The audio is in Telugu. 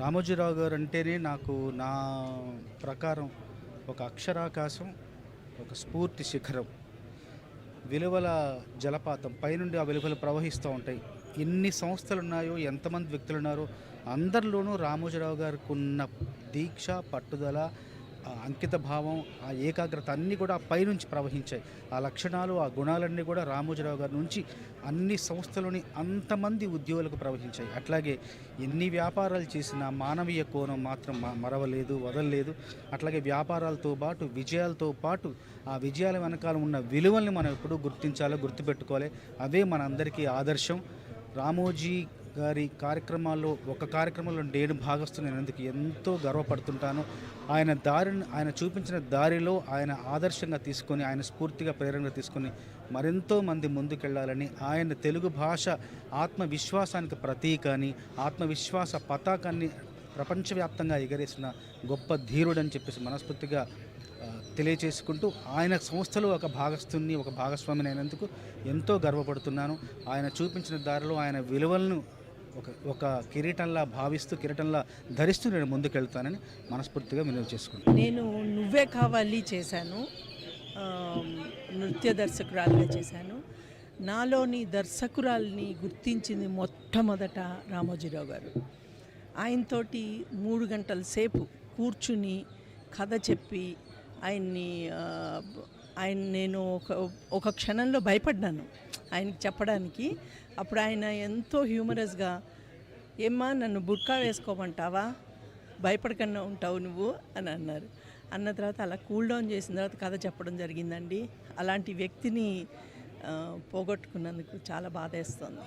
రామోజీరావు గారు అంటేనే నాకు నా ప్రకారం ఒక అక్షరాకాశం, ఒక స్ఫూర్తి శిఖరం, విలువల జలపాతం. పైనుండి ఆ విలువలు ప్రవహిస్తూ ఉంటాయి. ఎన్ని సంస్థలున్నాయో, ఎంతమంది వ్యక్తులున్నారో అందరిలోనూ రామోజీరావు గారికున్న దీక్ష, పట్టుదల, ఆ అంకిత భావం, ఆ ఏకాగ్రత అన్నీ కూడా ఆ పైనుంచి ప్రవహించాయి. ఆ లక్షణాలు, ఆ గుణాలన్నీ కూడా రామోజీరావు గారి నుంచి అన్ని సంస్థలోని అంతమంది ఉద్యోగులకు ప్రవహించాయి. అట్లాగే ఎన్ని వ్యాపారాలు చేసినా మానవీయ కోణం మాత్రం మరవలేదు, వదలలేదు. అట్లాగే వ్యాపారాలతో పాటు, విజయాలతో పాటు ఆ విజయాల వెనకాల ఉన్న విలువల్ని మనం ఎప్పుడూ గుర్తించాలి, గుర్తుపెట్టుకోవాలి. అవే మనందరికీ ఆదర్శం. రామోజీ గారి కార్యక్రమాల్లో ఒక కార్యక్రమంలో నేను భాగస్తున్నందుకు ఎంతో గర్వపడుతుంటాను. ఆయన చూపించిన దారిలో ఆయన ఆదర్శంగా తీసుకొని, ఆయన స్ఫూర్తిగా ప్రేరణగా తీసుకొని మరెంతో మంది ముందుకెళ్ళాలని, ఆయన తెలుగు భాష ఆత్మవిశ్వాసానికి ప్రతీక అని, ఆత్మవిశ్వాస పతాకాన్ని ప్రపంచవ్యాప్తంగా ఎగరేసిన గొప్ప ధీరుడని చెప్పేసి మనస్ఫూర్తిగా తెలియచేసుకుంటూ, ఆయన సంస్థలో ఒక భాగస్తుని, ఒక భాగస్వామిని అయినందుకు ఎంతో గర్వపడుతున్నాను. ఆయన చూపించిన దారిలో ఆయన విలువలను ఒక కిరీటంలా భావిస్తూ, కిరీటంలా ధరిస్తూ నేను ముందుకెళ్తానని మనస్ఫూర్తిగా వినియోగం చేసుకుంటాను. నేను నువ్వే కావాలి చేశాను, నృత్య దర్శకురాలుగా చేశాను. నాలోని దర్శకురాల్ని గుర్తించింది మొట్టమొదట రామోజీరావు గారు. ఆయనతోటి 3 గంటల సేపు కూర్చుని కథ చెప్పి ఆయన నేను ఒక క్షణంలో భయపడ్డాను ఆయనకి చెప్పడానికి. అప్పుడు ఆయన ఎంతో హ్యూమరస్గా, ఏమ్మా నన్ను బుర్కా వేసుకోమంటావా, భయపడకుండా ఉంటావు నువ్వు అని అన్నారు. అన్న తర్వాత అలా కూల్ డౌన్ చేసిన తర్వాత కథ చెప్పడం జరిగిందండి. అలాంటి వ్యక్తిని పోగొట్టుకున్నందుకు చాలా బాధేస్తుంది.